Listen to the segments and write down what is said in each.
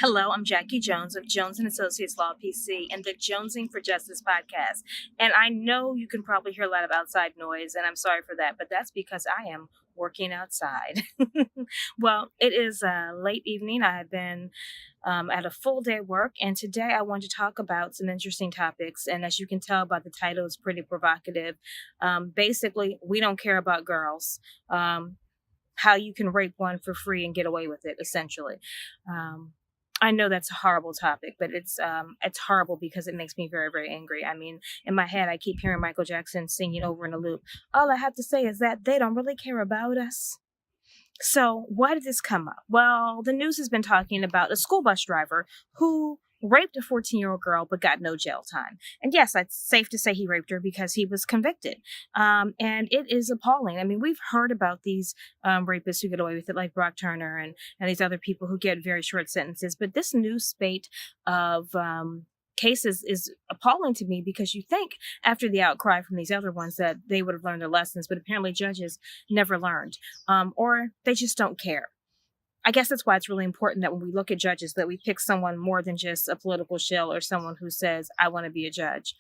Hello, I'm Jackie Jones of Jones and Associates Law PC and the Jonesing for Justice podcast. And I know you can probably hear a lot of outside noise, and I'm sorry for that, but that's because I am working outside. Well, it is late evening. I have been at a full day work, and today I want to talk about some interesting topics. And as you can tell by the title, it's pretty provocative. Basically, we don't care about girls. How you can rape one for free and get away with it, essentially. Um, I know that's a horrible topic, but it's horrible because it makes me very, very angry. I mean, in my head, I keep hearing Michael Jackson singing over in a loop. All I have to say is that they don't really care about us. So, why did this come up? Well, the news has been talking about a school bus driver who raped a 14-year-old girl but got no jail time. And yes, it's safe to say he raped her because he was convicted. And it is appalling. I mean, we've heard about these rapists who get away with it, like Brock Turner and these other people who get very short sentences. But this new spate of cases is appalling to me because you think after the outcry from these other ones that they would have learned their lessons, but apparently judges never learned, or they just don't care. I guess that's why it's really important that when we look at judges that we pick someone more than just a political shill or someone who says, I want to be a judge.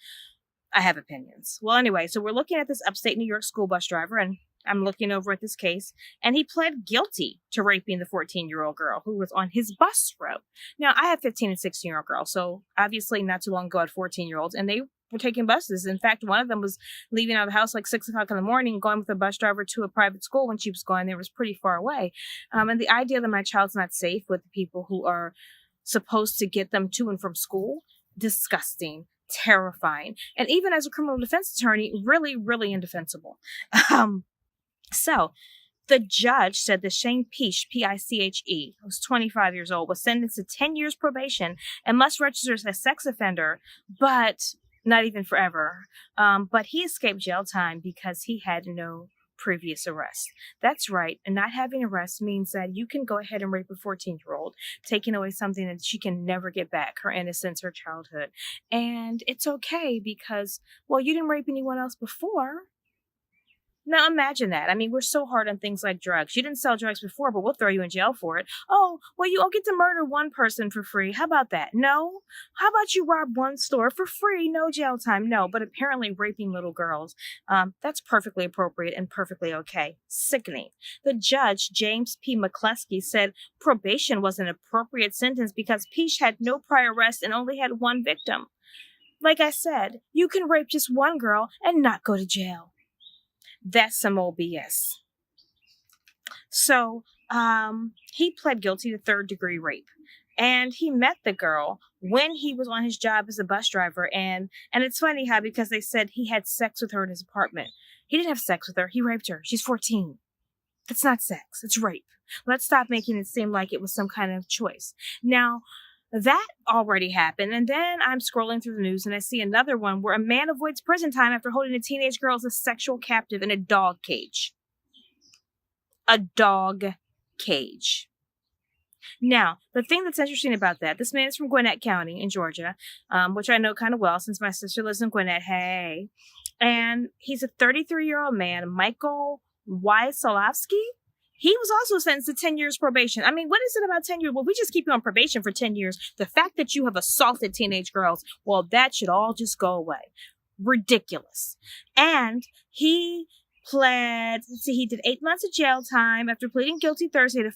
I have opinions. Well, anyway, so we're looking at this upstate New York school bus driver, and I'm looking over at this case, and he pled guilty to raping the 14-year-old girl who was on his bus route. Now, I have 15 and 16-year-old girls, so obviously not too long ago I had 14-year-olds, and they were taking buses. In fact, one of them was leaving out of the house like 6 o'clock in the morning, going with a bus driver to a private school when she was going there. It was pretty far away. And the idea that my child's not safe with the people who are supposed to get them to and from school, disgusting, terrifying, and even as a criminal defense attorney, really, really indefensible. Um, so the judge said that Shane Piche, Piche, who was 25 years old, was sentenced to 10 years probation and must register as a sex offender, but not even forever. But he escaped jail time because he had no previous arrest. That's right. And not having arrest means that you can go ahead and rape a 14-year-old, taking away something that she can never get back, her innocence, her childhood. And it's okay because, well, you didn't rape anyone else before. Now imagine that. I mean, we're so hard on things like drugs. You didn't sell drugs before, but we'll throw you in jail for it. Oh, well, you all get to murder one person for free. How about that? No. How about you rob one store for free? No jail time. No. But apparently raping little girls, that's perfectly appropriate and perfectly okay. Sickening. The judge, James P. McCleskey, said probation was an appropriate sentence because Peach had no prior arrest and only had one victim. Like I said, you can rape just one girl and not go to jail. That's some old BS. So he pled guilty to third-degree rape. And he met the girl when he was on his job as a bus driver. And it's funny how, because they said he had sex with her in his apartment. He didn't have sex with her. He raped her. She's 14. That's not sex. It's rape. Let's stop making it seem like it was some kind of choice. Now, that already happened. And then I'm scrolling through the news and I see another one where a man avoids prison time after holding a teenage girl as a sexual captive in a dog cage. A dog cage. Now, the thing that's interesting about that, this man is from Gwinnett County in Georgia, which I know kind of well since my sister lives in Gwinnett. Hey. And he's a 33-year-old man, Michael Wysolowski. He was also sentenced to 10 years probation. I mean, what is it about 10 years? Well, we just keep you on probation for 10 years. The fact that you have assaulted teenage girls, well, that should all just go away. Ridiculous. And he he did 8 months of jail time after pleading guilty Thursday to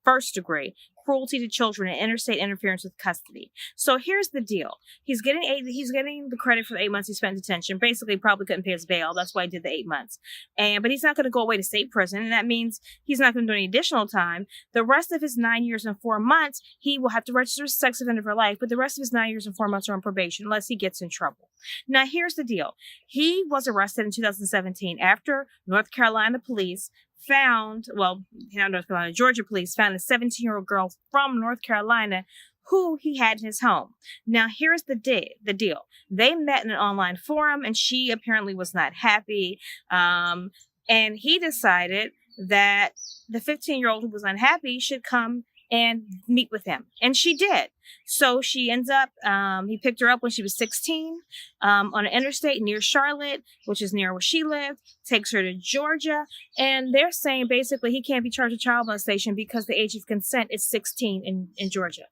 first degree cruelty to children and interstate interference with custody. So here's the deal. He's getting the credit for the 8 months he spent in detention. Basically, probably couldn't pay his bail. That's why he did the 8 months. But he's not going to go away to state prison, and that means he's not going to do any additional time. The rest of his 9 years and 4 months, he will have to register as a sex offender for life, but the rest of his 9 years and 4 months are on probation unless he gets in trouble. Now, here's the deal. He was arrested in 2017 after North Carolina police Georgia police found a 17-year-old girl from North Carolina who he had in his home. Now, here's the deal. They met in an online forum, and she apparently was not happy. And he decided that the 15-year-old who was unhappy should come and meet with him. And she did. So she ends up, he picked her up when she was 16 on an interstate near Charlotte, which is near where she lived, takes her to Georgia. And they're saying basically he can't be charged with child molestation because the age of consent is 16 in Georgia.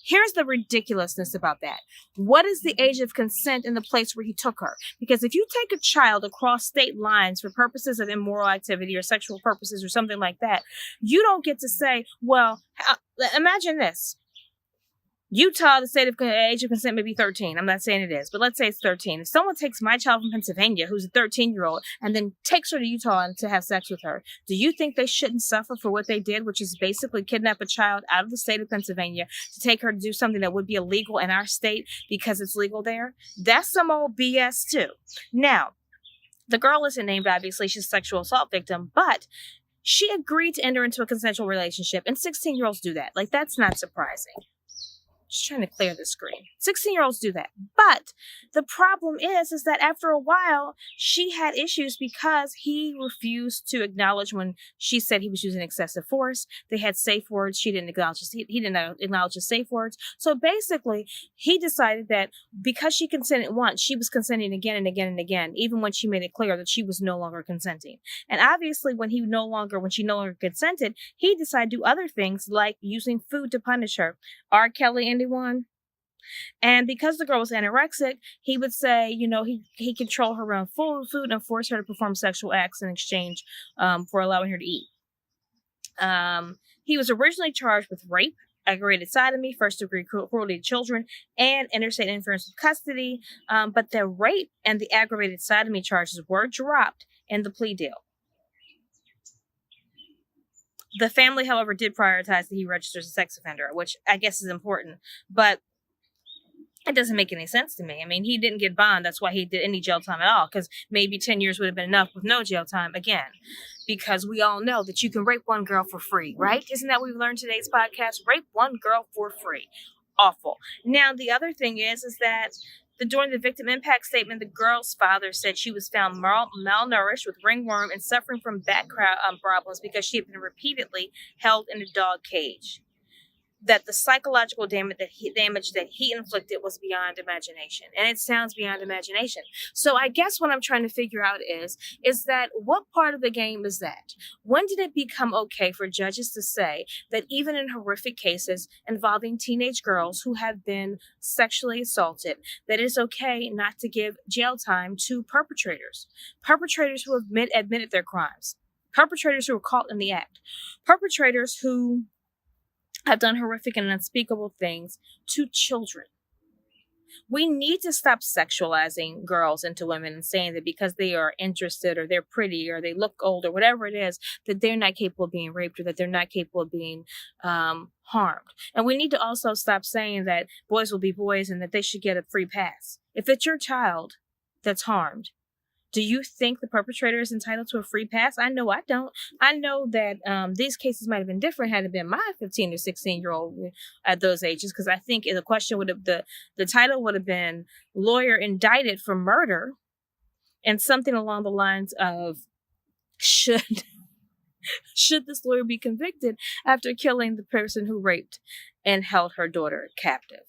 Here's the ridiculousness about that. What is the age of consent in the place where he took her? Because if you take a child across state lines for purposes of immoral activity or sexual purposes or something like that, you don't get to say, well, imagine this. Utah, the state of age of consent may be 13. I'm not saying it is, but let's say it's 13. If someone takes my child from Pennsylvania, who's a 13-year-old, and then takes her to Utah to have sex with her, do you think they shouldn't suffer for what they did, which is basically kidnap a child out of the state of Pennsylvania to take her to do something that would be illegal in our state because it's legal there? That's some old BS too. Now, the girl isn't named, obviously. She's a sexual assault victim, but she agreed to enter into a consensual relationship, and 16-year-olds do that. Like, that's not surprising. Just trying to clear the screen. 16-year-olds do that. But the problem is that after a while, she had issues because he refused to acknowledge when she said he was using excessive force. They had safe words. She didn't acknowledge he didn't acknowledge the safe words. So basically, he decided that because she consented once, she was consenting again and again and again, even when she made it clear that she was no longer consenting. And obviously, when she no longer consented, he decided to do other things like using food to punish her. R. Kelly, anyone? And because the girl was anorexic, he would say, he controlled her around food and force her to perform sexual acts in exchange for allowing her to eat. He was originally charged with rape, aggravated sodomy, first-degree cruelty to children, and interstate interference with custody. But the rape and the aggravated sodomy charges were dropped in the plea deal. The family, however, did prioritize that he registers as a sex offender, which I guess is important, but it doesn't make any sense to me. I mean, he didn't get bond. That's why he did any jail time at all, because maybe 10 years would have been enough with no jail time again, because we all know that you can rape one girl for free, right? Isn't that what we've learned today's podcast? Rape one girl for free. Awful. Now, the other thing is that during the victim impact statement, the girl's father said she was found malnourished with ringworm and suffering from back problems because she had been repeatedly held in a dog cage. That the psychological damage that he inflicted was beyond imagination. And it sounds beyond imagination. So I guess what I'm trying to figure out is that what part of the game is that? When did it become okay for judges to say that even in horrific cases involving teenage girls who have been sexually assaulted, that it's okay not to give jail time to perpetrators who have admitted their crimes, perpetrators who are caught in the act, perpetrators who have done horrific and unspeakable things to children? We need to stop sexualizing girls into women and saying that because they are interested or they're pretty or they look old or whatever it is, that they're not capable of being raped or that they're not capable of being harmed. And we need to also stop saying that boys will be boys and that they should get a free pass. If it's your child that's harmed, do you think the perpetrator is entitled to a free pass? I know I don't. I know that these cases might have been different had it been my 15 or 16-year-old at those ages, because I think the question would have, the title would have been lawyer indicted for murder, and something along the lines of should this lawyer be convicted after killing the person who raped and held her daughter captive?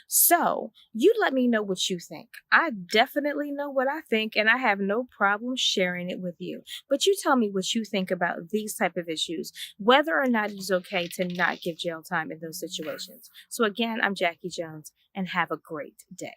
So, you let me know what you think. I definitely know what I think, and I have no problem sharing it with you. But you tell me what you think about these type of issues, whether or not it is okay to not give jail time in those situations. So again, I'm Jackie Jones, and have a great day.